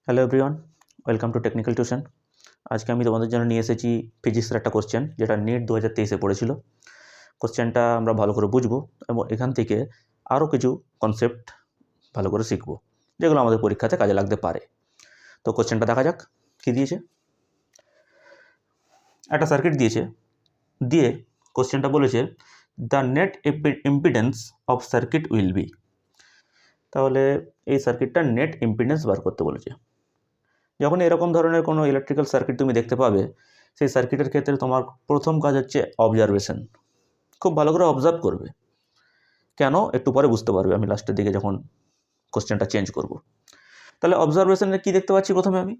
Hello everyone, welcome to technical tuition. আজকে আমি তোমাদের জন্য নিয়ে এসেছি ফিজিক্সের একটা কোশ্চেন, যেটা নিট 2023-এ পড়েছিল। কোশ্চেনটা আমরা ভালো করে বুঝবো এবং এখান থেকে আরও কিছু কনসেপ্ট ভালো করে শিখবো, যেগুলো আমাদের পরীক্ষাতে কাজে লাগতে পারে। তো কোশ্চেনটা দেখা যাক কী দিয়েছে। একটা সার্কিট দিয়েছে, দিয়ে কোশ্চেনটা বলেছে the net impedance of circuit will be. তাহলে এই সার্কিটটার নেট ইম্পিডেন্স বার করতে বলেছে। যখন এরকম ধরনের কোনো ইলেকট্রিক্যাল সার্কিট তুমি দেখতে পাবে, সেই সার্কিটের ক্ষেত্রে তোমার প্রথম কাজ হচ্ছে অবজারভেশন। খুব ভালো করে অবজার্ভ করবে। কেন, একটু পরে বুঝতে পারবে আমি লাস্টের দিকে যখন কোশ্চেনটা চেঞ্জ করব। তাহলে অবজারভেশনে কী দেখতে পাচ্ছি, প্রথমে আমি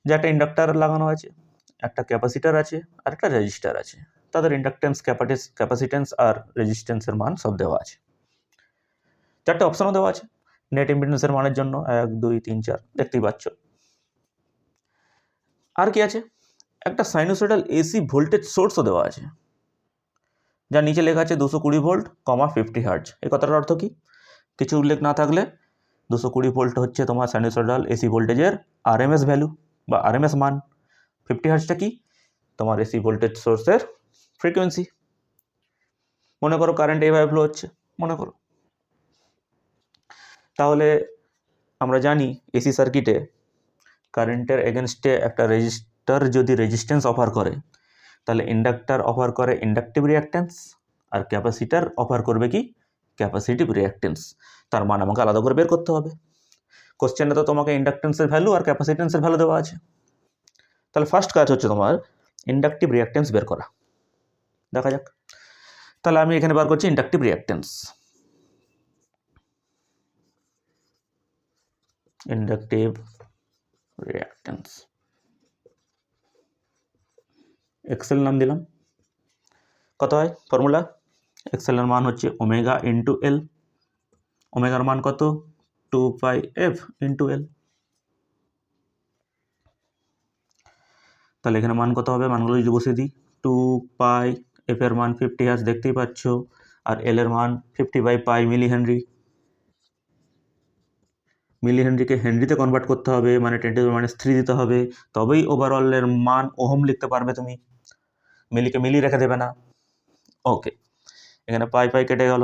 যে একটা ইন্ডাক্টার লাগানো আছে, একটা ক্যাপাসিটার আছে, আর একটা রেজিস্টার আছে। তাদের ইন্ডাকটেন্স, ক্যাপাসিটেন্স আর রেজিস্ট্যান্সের মান সব দেওয়া আছে। চারটে অপশানও দেওয়া আছে নেট ইম্পিডেন্সের মানের জন্য, 1, 2, 3, 4 দেখতেই পাচ্ছ। আর কি আছে, একটা সাইনোসয়েডাল এসি ভোল্টেজ সোর্সও দেওয়া আছে, যার নিচে লেখা আছে 220 ভোল্ট, 50 হার্জ। এই কথাটার অর্থ কি? কিছু উল্লেখ না থাকলে 220 ভোল্ট হচ্ছে তোমার সাইনোসয়েডাল এসি ভোল্টেজের আরএমএস ভ্যালু বা আরএমএস মান। 50 হার্জটা কি? তোমার এসি ভোল্টেজ সোর্সের ফ্রিকোয়েন্সি। মনে করো কারেন্ট এইভাবে ফ্লো হচ্ছে, মনে করো। তাহলে আমরা জানি এসি সার্কিটে কারেন্টের এগেনস্টে একটা রেজিস্টার যদি রেজিস্ট্যান্স অফার করে, তাহলে ইন্ডাক্টার অফার করে ইন্ডাকটিভ রিঅ্যাক্ট্যান্স, আর ক্যাপাসিটার অফার করবে কি? Capacitive reactance. তার মান আমাকে আলাদা করে বের করতে হবে। কোশ্চেনে তো তোমাকে ইন্ডাকটেন্সের ভ্যালু আর ক্যাপাসিটেন্সের ভ্যালু দেওয়া আছে। তাহলে ফার্স্ট কাজ হচ্ছে তোমার ইন্ডাকটিভ রিঅ্যাক্ট্যান্স বের করা। দেখা যাক। তাহলে আমি এখানে বার করছি inductive reactance. Inductive reactance X L নাম দিলাম। কত হয় ফর্মুলা? এক্সেলের মান হচ্ছে ওমেগা ইন্টু এল। ওমেগার মান কত? 2πf into L. তাহলে এখানে মান কত হবে? মানগুলো যদি বসে দিই, 2πf এর মান 50 হার্জ দেখতেই পাচ্ছ, আর এল এর মান 50/π মিলি হেনরি। মিলি হেনরিকে হেনরিতে কনভার্ট করতে হবে, মানে 10⁻³ দিতে হবে, তবেই ওভারঅলের মান ওহম লিখতে পারবে তুমি। মিলিকে মিলি রেখে দেবে না। ওকে, এখানে পাই কেটে গেল।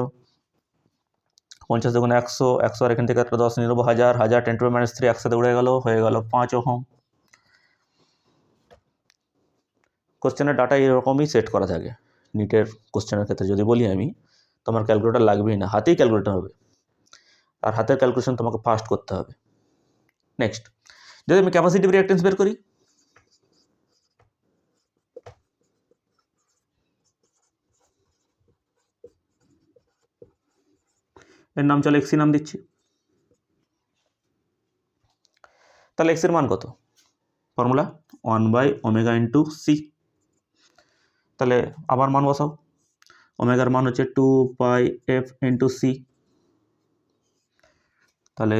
50 × 100, 100 আর এখান থেকে একটা 10 নিয়ে নেবো, 1000, 1000 10⁻³ একসাথে উড়ে গেল, হয়ে গেল 5 ওহম। কোশ্চেনের ডাটা এরকমই সেট করা থাকে। নিটের কোশ্চেনের ক্ষেত্রে যদি বলি আমি, তোমার ক্যালকুলেটার লাগবেই না, হাতেই ক্যালকুলেটার হবে, আর হাতের ক্যালকুলেশন তোমাকে ফাস্ট করতে হবে। নেক্সট, যদি আমি ক্যাপাসিটিভ রিঅ্যাক্ট্যান্স বের করি, এর নাম চলে এক্সি নাম দিচ্ছি। তাহলে এক্সের মান কত? Formula 1/ω × c। তাহলে আবার মান বসাও। ওমেগার মান হচ্ছে 2πf × c। তাহলে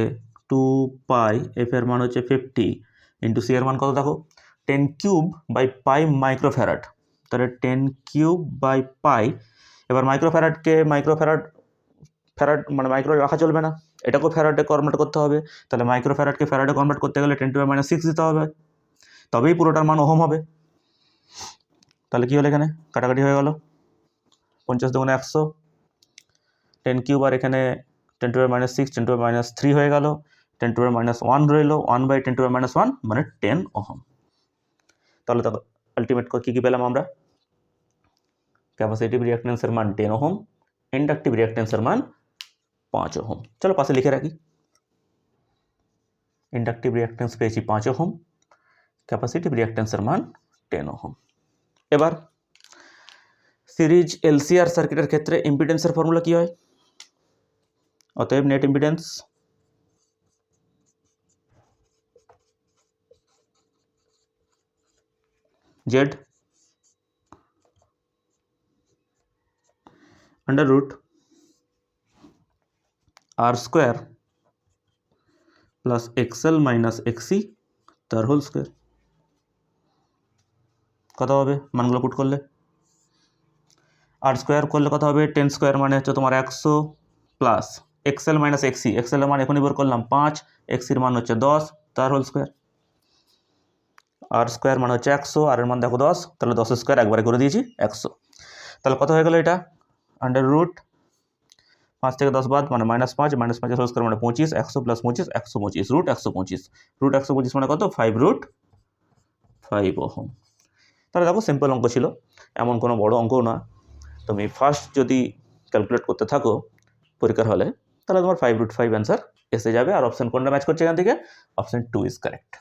2πf এর মান হচ্ছে 50 × c এর মান কত দেখো? 10³/π মাইক্রোফ্যারাড। তাহলে 10³/π। এবার মাইক্রোফ্যারাডকে ফ্যারাড মানে মাইক্রো রাখা চলবে না, এটাকেও ফ্যারাডে কনভার্ট করতে হবে। তাহলে মাইক্রোফ্যারাডকে ফ্যারাডে কনভার্ট করতে গেলে 10⁻⁶ দিতে হবে, তবেই পুরোটার মান ওহম হবে। তাহলে কী হলো, এখানে কাটাকাটি হয়ে গেল। 50 × 100, 10³ আর এখানে 10⁻⁶, 10⁻³ হয়ে গেল, 10⁻⁻1 রইল, 1/10⁻1 মানে 10 ওহম। তাহলে তো আলটিমেট কী কী পেলাম আমরা? ক্যাপাসিটিভ রিঅ্যাক্ট্যান্সের মান 10 ওহম, ইন্ডাকটিভ রিঅ্যাক্ট্যান্সের মান 5 ওহম। চলো পাশে লিখে রাখি। ইন্ডাকটিভ রিঅ্যাক্ট্যান্স পেয়েছি 5 ওহম, ক্যাপাসিটিভ রিঅ্যাক্ট্যান্সের মান 10 ওহম। এবার সিরিজ এলসিআর সার্কিটের ক্ষেত্রে ইম্পিডেন্সের ফর্মুলা কী হয়? অতএব net impedance Z √R² plus XL - XC তার হোল স্কোয়ার। কত হবে মানগুলো পুট করলে? R² করলে কত হবে? 10² মানে হচ্ছে তোমার 100, প্লাস XL - XC। XL এর মান এখনই বের করলাম 5, XC এর মান হচ্ছে 10, তার হোল স্কোয়ার। আর স্কোয়ার মানে হচ্ছে 100, আর এর মান দেখো 10, তাহলে 10 স্কোয়ার একবারে করে দিয়েছি 100। তাহলে কত হয়ে গেল এটা? আন্ডার রুট 5 থেকে 10 বাদ মানে -5, -5 হোল স্কোয়ার মানে 25, 100 + 25 125, রুট 125, রুট 125 মানে কত? 5√5 ওহম। তাহলে দেখো সিম্পল অঙ্ক ছিল, এমন কোনো বড় অঙ্কও না। তুমি ফার্স্ট যদি ক্যালকুলেট করতে থাকো পরীক্ষার হলে, তাহলে তোমার 5√5 অ্যান্সার এসে যাবে। আর অপশন কোনটা ম্যাচ করছে এখান থেকে? Option 2 is correct.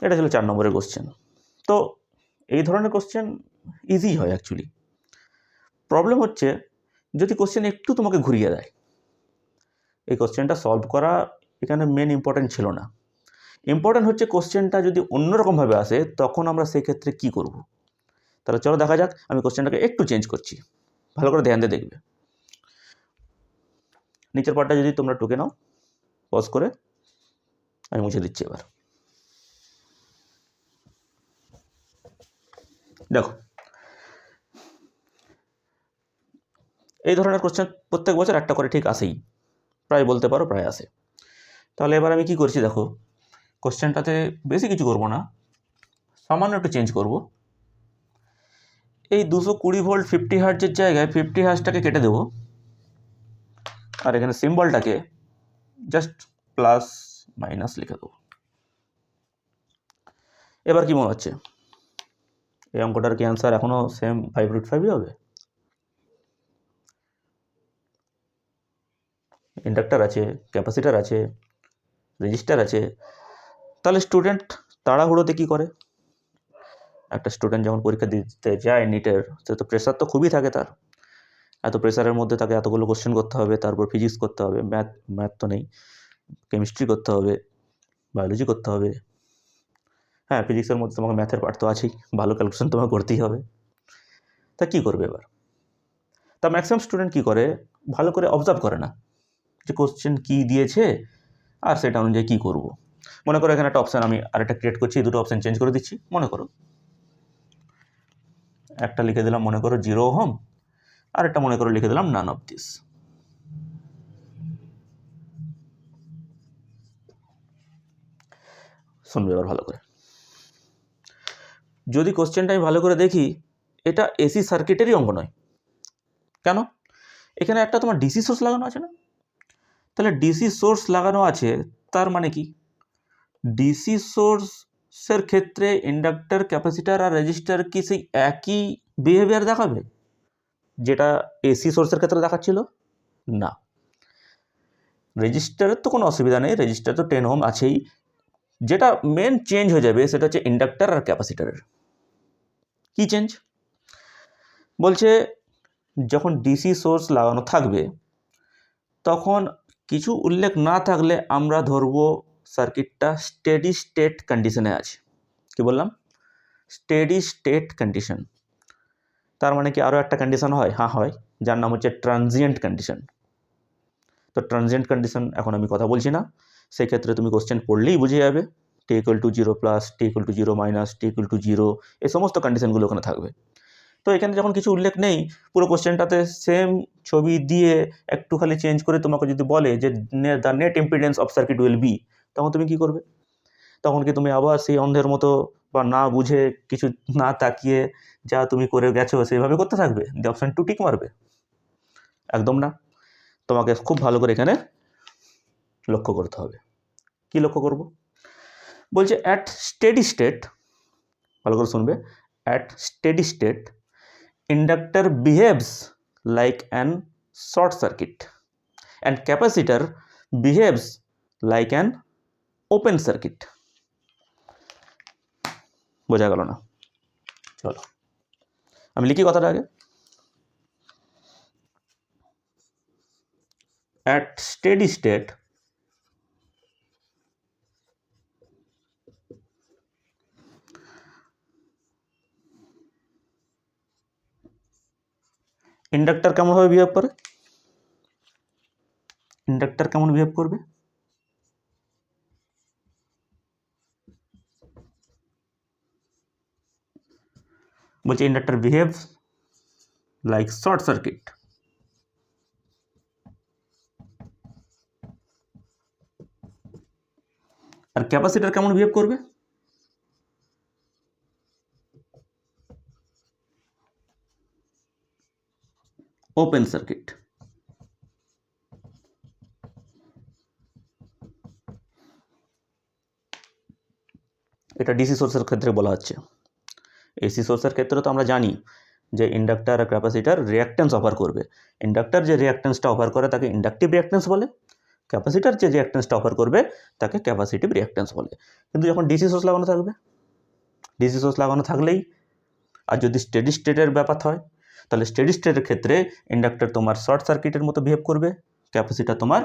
এটা ছিল 4 নম্বরের কোশ্চেন। তো এই ধরনের কোশ্চেন ইজি হয় অ্যাকচুয়ালি। প্রবলেম হচ্ছে যদি কোশ্চেন একটু তোমাকে ঘুরিয়ে দেয়। এই কোশ্চেনটা সলভ করা এখানে মেন ইম্পর্টেন্ট ছিল না। ইম্পর্টেন্ট হচ্ছে কোশ্চেনটা যদি অন্যরকমভাবে আসে তখন আমরা সেক্ষেত্রে কী করব। তাহলে চলো দেখা যাক। আমি কোশ্চেনটাকে একটু চেঞ্জ করছি, ভালো করে ধ্যান দিয়ে দেখবে। নিচের পার্টটা যদি তোমরা টুকে নাও, পজ করে আমি মুছে দিচ্ছি। এবার দেখো, এই ধরনের কোশ্চেন প্রত্যেক বছর একটা করে ঠিক আসেই, প্রায় বলতে পারো প্রায় আসে। তাহলে এবার আমি কি করছি দেখো, কোশ্চেনটাতে বেশি কিছু করব না, সামান্য একটু চেঞ্জ করব। এই 220 ভোল্ট 50 হার্টজের জায়গায় 50 হার্টজটাকে কেটে দেবো, আর এখানে সিম্বলটাকে জাস্ট প্লাস মাইনাস লিখে দেবো। এবার কি মনে হচ্ছে, এই অঙ্কটার কি অ্যান্সার এখনও সেম 5√5ই হবে? ইন্ডাক্টর আছে, ক্যাপাসিটার আছে, রেজিস্টার আছে। তাহলে স্টুডেন্ট তাড়াহুড়োতে কী করে? একটা স্টুডেন্ট যখন পরীক্ষা দিতে যায় নিটের, সে তো প্রেশার তো খুবই থাকে তার। এত প্রেশারের মধ্যে তাকে এতগুলো কোশ্চেন করতে হবে, তারপর ফিজিক্স করতে হবে, ম্যাথ তো নেই, কেমিস্ট্রি করতে হবে, বায়োলজি করতে হবে। হ্যাঁ, ফিজিক্সের মধ্যে তোমাকে ম্যাথের পার্ট তো আছেই, ভালো ক্যালকুলেশন তোমাকে করতেই হবে। তা কী করবে এবার? তা ম্যাক্সিমাম স্টুডেন্ট কী করে, ভালো করে অবজার্ভ করে না যে কোশ্চেন কী দিয়েছে আর সেটা অনুযায়ী কী করব। মনে করো এখানে একটা অপশান আমি আরেকটা ক্রিয়েট করছি, দুটো অপশান চেঞ্জ করে দিচ্ছি। মনে করো একটা লিখে দিলাম মনে করো 0 ওহম, আর একটা মনে করো লিখে দিলাম নান অফ দিস। শুনবে এবার ভালো করে। যদি কোশ্চেনটা আমি ভালো করে দেখি, এটা এসি সার্কিটেরই অঙ্ক নয়। কেন? এখানে একটা তোমার ডিসি সোর্স লাগানো আছে না? তাহলে ডিসি সোর্স লাগানো আছে তার মানে কি, ডিসি সোর্সের ক্ষেত্রে ইন্ডাক্টর, ক্যাপাসিটার আর রেজিস্টার কি সেই একই বিহেভিয়ার দেখাবে যেটা এসি সোর্সের ক্ষেত্রে দেখাচ্ছিল? না। রেজিস্টারের তো কোনো অসুবিধা নেই, রেজিস্টার তো 10 ওহম আছেই। যেটা মেন চেঞ্জ হয়ে যাবে সেটা হচ্ছে ইন্ডাক্টর আর ক্যাপাসিটারের। কি চেঞ্জ বলছে, যখন ডিসি সোর্স লাগানো থাকবে তখন কিছু উল্লেখ না থাকলে আমরা ধরবো সার্কিটটা স্টেডি স্টেট কন্ডিশনে আছে। কি বললাম? Steady state condition. তার মানে কি আরও একটা কন্ডিশন হয়? হ্যাঁ হয়, যার নাম হচ্ছে ট্রানজিয়েন্ট কন্ডিশন। তো ট্রানজিয়েন্ট কন্ডিশন এখন আমি কথা বলছি না, সেই ক্ষেত্রে তুমি কোশ্চেন পড়লেই বুঝে যাবে। t = 0 plus, t = 0 minus, t = 0, এই সমস্ত কন্ডিশনগুলো ওখানে থাকবে। তো এখানে যখন কিছু উল্লেখ নেই, পুরো কোশ্চেনটাতে সেম ছবি দিয়ে একটু খালি চেঞ্জ করে তোমাকে যদি বলে যে the net impedance of circuit will be, তখন তুমি কি করবে? তখন কি তুমি আবার সেই অন্ধের মতো বা না বুঝে কিছু না তাকিয়ে যা তুমি করে গেছো সেইভাবে করতে থাকবে, দি অপশন 2 টিক মারবে? একদম না। তোমাকে খুব ভালো করে এখানে লক্ষ্য করতে হবে। কি লক্ষ্য করব? বলছে অ্যাট স্টেডি স্টেট, ভালো করে শুনবে, at steady state inductor behaves like an short circuit and capacitor behaves like an open circuit. বোঝা গেল না? চলো আমি লিখি কথাটা আগে। at steady state ইন্ডাক্টর কেমনভাবে বিহেভ করে? ইন্ডাক্টর কেমন বিহেভ করবে? বলছে inductor behave like short circuit. আর ক্যাপাসিটর কেমন বিহেভ করবে? Open circuit. এটা ডিসি সোর্সের ক্ষেত্রে বলা হচ্ছে। এসি সোর্সের ক্ষেত্রে তো আমরা জানি যে ইন্ডাক্টর আর ক্যাপাসিটর রিঅ্যাকট্যান্স অফার করবে। ইন্ডাক্টর যে রিঅ্যাকট্যান্সটা অফার করে তাকে ইন্ডাকটিভ রিঅ্যাকট্যান্স বলে, ক্যাপাসিটর যে রিঅ্যাকট্যান্সটা অফার করবে তাকে ক্যাপাসিটিভ রিঅ্যাকট্যান্স বলে। কিন্তু যখন ডিসি সোর্স লাগানো থাকবে, ডিসি সোর্স লাগানো থাকলেই, আর যদি স্টেডি স্টেটের ব্যাপার হয় তাহলে স্টেডি স্টেটের ক্ষেত্রে ইন্ডাক্টর তোমার শর্ট সার্কিটের মতো বিহেভ করবে, ক্যাপাসিটর তোমার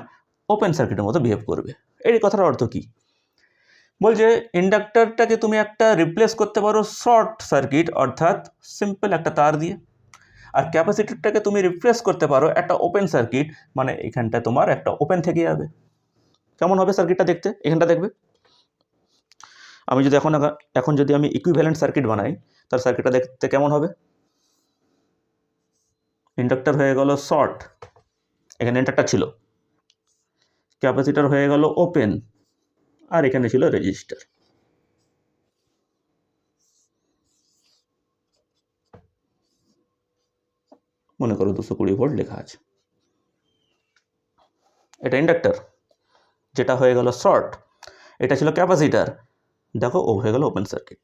ওপেন সার্কিটের মতো বিহেভ করবে। এই কথাটার অর্থ কী? বলছে ইন্ডাক্টরটাকে তুমি একটা রিপ্লেস করতে পারো শর্ট সার্কিট অর্থাৎ সিম্পল একটা তার দিয়ে, আর ক্যাপাসিটরটাকে তুমি রিপ্লেস করতে পারো একটা ওপেন সার্কিট, মানে এখানটা তোমার একটা ওপেন থেকে যাবে। কেমন হবে সার্কিটটা দেখতে? এখানটা দেখবে। আমি যদি এখন যদি আমি ইকুইভ্যালেন্ট সার্কিট বানাই তার সার্কিটটা দেখতে কেমন হবে? ইন্ডাক্টর হয়ে গেল শর্ট, এখানে ইন্ডাক্টর ছিল, ক্যাপাসিটর হয়ে গেল ওপেন, আর এখানে ছিল রেজিস্টার। মনে করো 220 ভোল্ট লেখা আছে। এটা ইন্ডাক্টর, যেটা হয়ে গেল শর্ট, এটা ছিল ক্যাপাসিটার, দেখো ও হয়ে গেল ওপেন সার্কিট।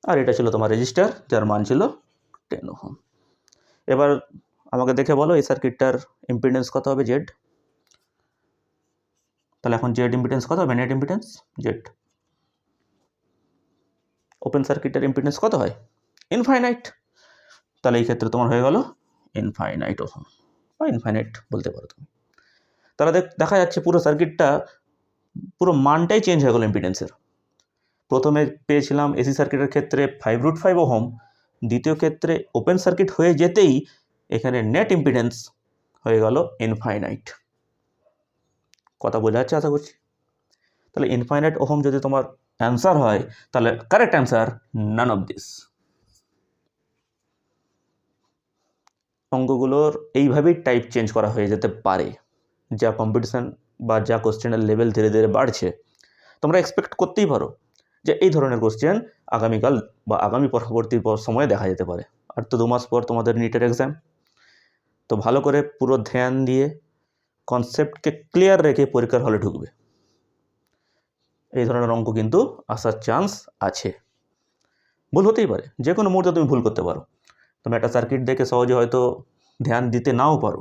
আর এটা ছিল তোমার রেজিস্টার, যার মান ছিল 10 ওহম। এবার আমাকে দেখে বলো এই সার্কিটটার ইম্পিডেন্স কত হবে? জেড। তাহলে এখন জেড ইম্পিডেন্স কত হবে? Net impedance Z. ওপেন সার্কিটের ইম্পিডেন্স কত হয়? ইনফাইনাইট। তাহলে এই ক্ষেত্রে তোমার হয়ে গেল ইনফাইনাইট ওহম, বা ইনফাইনাইট বলতে পারো তুমি। তাহলে দেখা যাচ্ছে পুরো সার্কিটটা, পুরো মানটাই চেঞ্জ হয়ে গেল ইম্পিডেন্সের। প্রথমে পেয়েছিলাম এসি সার্কিটের ক্ষেত্রে 5√5 ওহম, দ্বিতীয় ক্ষেত্রে ওপেন সার্কিট হয়ে যেতেই এখানে নেট ইম্পিডেন্স হয়ে গেল ইনফাইনাইট। কথা বোঝা যাচ্ছে আশা করছি। তাহলে ইনফাইনাইট ওহম যদি তোমার অ্যান্সার হয় তাহলে correct answer none of this. অঙ্কগুলোর এইভাবেই টাইপ চেঞ্জ করা হয়ে যেতে পারে। যা কম্পিটিশান বা যা কোশ্চেনের লেভেল ধীরে ধীরে বাড়ছে, তোমরা এক্সপেক্ট করতেই পারো যে এই ধরনের কোশ্চেন আগামীকাল বা আগামী পরবর্তী সময়ে দেখা যেতে পারে। আর তো 2 মাস পর তোমাদের নিটের এক্সাম। তো ভালো করে পুরো ধ্যান দিয়ে কনসেপ্টকে ক্লিয়ার রেখে পরীক্ষার হলে ঢুকবে। এই ধরনের অঙ্ক কিন্তু আসার চান্স আছে। ভুল হতেই পারে, যে কোনো মুহূর্তে তুমি ভুল করতে পারো। তুমি একটা সার্কিট দেখে সহজে হয়তো ধ্যান দিতে নাও পারো,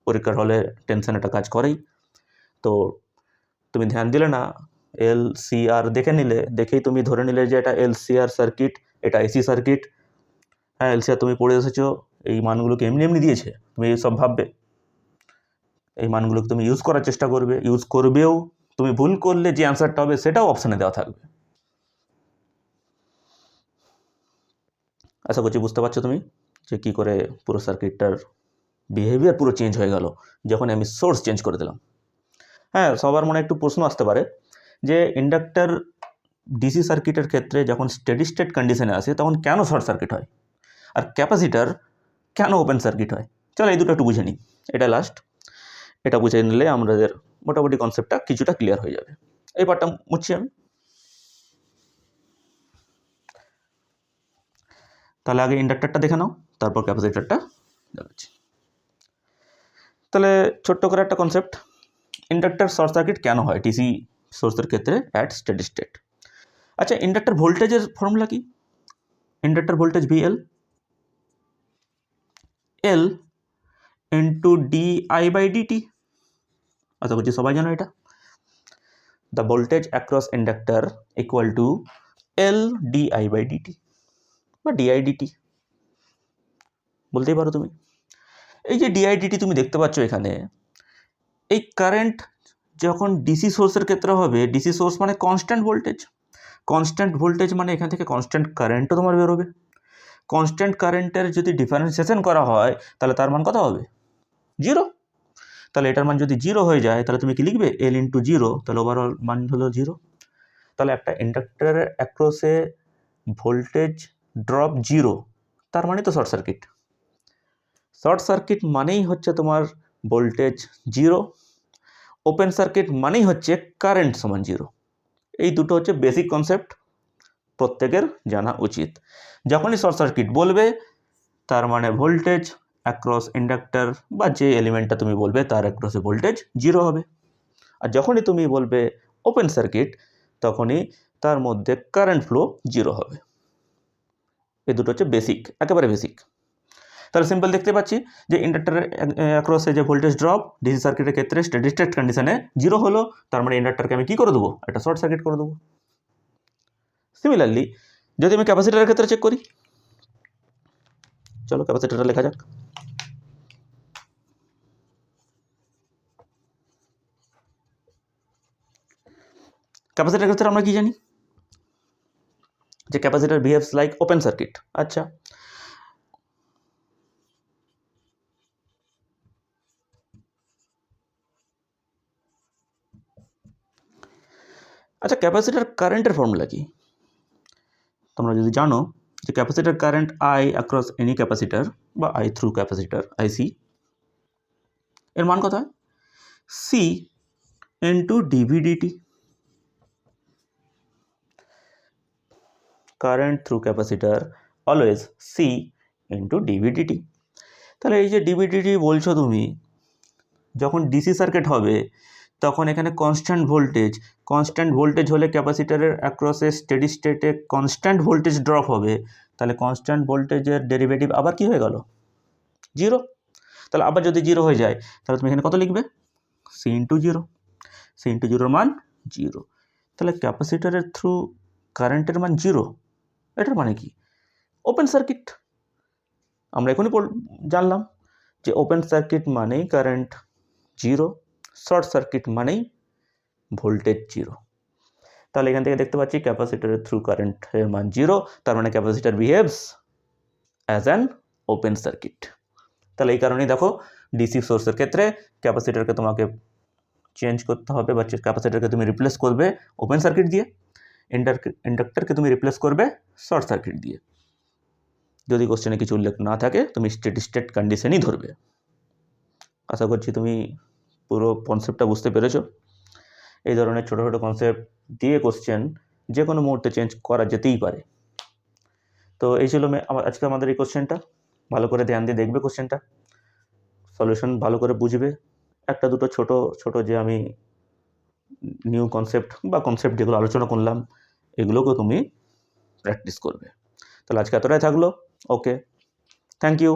পরীক্ষার হলে টেনশন একটা কাজ করেই। তো তুমি ধ্যান দিলে না, LCR দেখে নিলে, দেখেই তুমি ধরে নিলে যে এটা LCR সার্কিট, এটা এসি সার্কিট। হ্যাঁ, LCR তুমি পড়ে এসেছো, এই মানগুলোকে এমনি এমনি দিয়েছে, তুমি এইসব ভাববে। এই মানগুলোকে তুমি ইউজ করার চেষ্টা করবে, ইউজ করবেও। তুমি ভুল করলে যে অ্যান্সারটা হবে সেটাও অপশানে দেওয়া থাকবে। আশা করছি বুঝতে পারছো তুমি যে কী করে পুরো সার্কিটটার বিহেভিয়ার পুরো চেঞ্জ হয়ে গেল যখন আমি সোর্স চেঞ্জ করে দিলাম। হ্যাঁ, সবার মনে একটু প্রশ্ন আসতে পারে যে ইন্ডাক্টর ডিসি সার্কিটের ক্ষেত্রে যখন স্টেডি স্টেট কন্ডিশনে আসে তখন কেন শর্ট সার্কিট হয়, আর ক্যাপাসিটার কেন ওপেন সার্কিট হয়। চলো এই দুটো একটু বুঝে নিই, এটা লাস্ট। এটা বুঝে নিলে আমাদের মোটামুটি কনসেপ্টটা কিছুটা ক্লিয়ার হয়ে যাবে। এই পার্টটা মুছছি আমি। তাহলে আগে ইন্ডাক্টরটা দেখে নাও, তারপর ক্যাপাসিটারটা দেখাচ্ছি। তাহলে ছোট্ট করে একটা কনসেপ্ট, ইন্ডাক্টর শর্ট সার্কিট কেন হয় ডিসি সোর্সের ক্ষেত্রে অ্যাট স্টেডি স্টেট। আচ্ছা, ইন্ডাক্টর ভোল্টেজের ফর্মুলা কি? Inductor voltage VL, L into DI/dt। আশা করছি সবাই জানো এটা। The voltage across inductor equal to L DI/dt বা DI/dt বলতেই পারো তুমি। এই যে DI/dt তুমি দেখতে পাচ্ছ এখানে, এই কারেন্ট যখন ডিসি সোর্সের ক্ষেত্রে হবে, ডিসি সোর্স মানে কনস্ট্যান্ট ভোল্টেজ, কনস্ট্যান্ট ভোল্টেজ মানে এখান থেকে কনস্ট্যান্ট কারেন্টও তোমার বেরোবে। কনস্ট্যান্ট কারেন্টের যদি ডিফারেন্সিয়েশন করা হয় তাহলে তার মান কত হবে? 0। তাহলে এটার মান যদি 0 হয়ে যায় তাহলে তুমি কি লিখবে? L ইন্টু 0, তাহলে ওভারঅল মান হলো 0। তাহলে একটা ইন্ডাক্টরের অ্যাক্রসে ভোল্টেজ ড্রপ 0, তার মানে তো শর্ট সার্কিট। শর্ট সার্কিট মানেই হচ্ছে তোমার ভোল্টেজ 0, ওপেন সার্কিট মানেই হচ্ছে কারেন্ট সমান জিরো। এই দুটো হচ্ছে বেসিক কনসেপ্ট, প্রত্যেকের জানা উচিত। যখনই শর্ট সার্কিট বলবে তার মানে ভোল্টেজ অ্যাক্রস ইন্ডাক্টর বা যে এলিমেন্টটা তুমি বলবে তার অ্যাক্রসে ভোল্টেজ জিরো হবে। আর যখনই তুমি বলবে ওপেন সার্কিট তখনই তার মধ্যে কারেন্ট ফ্লো জিরো হবে। এই দুটো হচ্ছে বেসিক, একেবারে বেসিক। তাহলে সিম্পল দেখতে পাচ্ছি যে ইন্ডাক্টরের অ্যাক্রসে যে ভোল্টেজ ড্রপ ডিসি সার্কিটের ক্ষেত্রে স্টেডি স্টেট কন্ডিশনে জিরো হলো, তার মানে ইন্ডাক্টরকে আমি কী করে দেবো, একটা শর্ট সার্কিট করে দেবো। সিমিলারলি যদি আমি ক্যাপাসিটরের ক্ষেত্রে চেক করি, চলো ক্যাপাসিটরটা লেখা যাক। ক্যাপাসিটরের ক্ষেত্রে আমরা কি জানি যে capacitor behaves like open circuit. আচ্ছা, ক্যাপাসিটর কারেন্টের ফর্মুলা কি? তোমরা যদি জানো যে capacitor current I across any capacitor বা আই থ্রু ক্যাপাসিটর আইসি, এর মান কত হয়? C into dvdt. Current through capacitor always C into dvdt. তাহলে এই যে ডিভিডিটি বলছো তুমি, যখন ডিসি সার্কিট হবে তখন এখানে কনস্ট্যান্ট ভোল্টেজ হলে ক্যাপাসিটরের অ্যাক্রসে স্টেডি স্টেটে কনস্ট্যান্ট ভোল্টেজ ড্রপ হবে। তাহলে কনস্ট্যান্ট ভোল্টেজের ডেরিভেটিভ আবার কি হয়ে গেল? জিরো। তাহলে আবার যদি জিরো হয়ে যায় তাহলে তুমি এখানে কত লিখবে? C into zero. C into জিরোর মান জিরো। তাহলে ক্যাপাসিটরের থ্রু কারেন্টের মান জিরো, এটার মানে কি? Open circuit. আমরা এখনই জানলাম যে ওপেন সার্কিট মানেই কারেন্ট জিরো, শর্ট সার্কিট মানেই ভোল্টেজ জিরো। তাহলে এখান থেকে দেখতে পাচ্ছি ক্যাপাসিটরের থ্রু কারেন্টের মান জিরো, তার মানে capacitor behaves as an open circuit. তাহলে এই কারণেই দেখো ডিসি সোর্সের ক্ষেত্রে ক্যাপাসিটরকে তোমাকে চেঞ্জ করতে হবে বা ক্যাপাসিটরকে তুমি রিপ্লেস করবে ওপেন সার্কিট দিয়ে, ইন্ডাক্টরকে তুমি রিপ্লেস করবে শর্ট সার্কিট দিয়ে। যদি কোশ্চেনে কিছু উল্লেখ না থাকে তুমি স্টেডি স্টেট কন্ডিশনই ধরবে। আশা করছি তুমি পুরো কনসেপ্টটা বুঝতে পেরেছো। এই ধরনের ছোটো ছোটো কনসেপ্ট দিয়ে কোশ্চেন যে কোনো মুহূর্তে চেঞ্জ করা যেতেই পারে। তো এই ছিল আজকে আমাদের এই কোশ্চেনটা। ভালো করে ধ্যান দিয়ে দেখবে কোশ্চেনটা, সলিউশন ভালো করে বুঝবে। একটা দুটো ছোটো ছোটো যে আমি নিউ কনসেপ্ট বা কনসেপ্ট যেগুলো আলোচনা করলাম এগুলোকেও তুমি প্র্যাকটিস করবে। তাহলে আজকে এতটাই থাকলো। ওকে, থ্যাংক ইউ।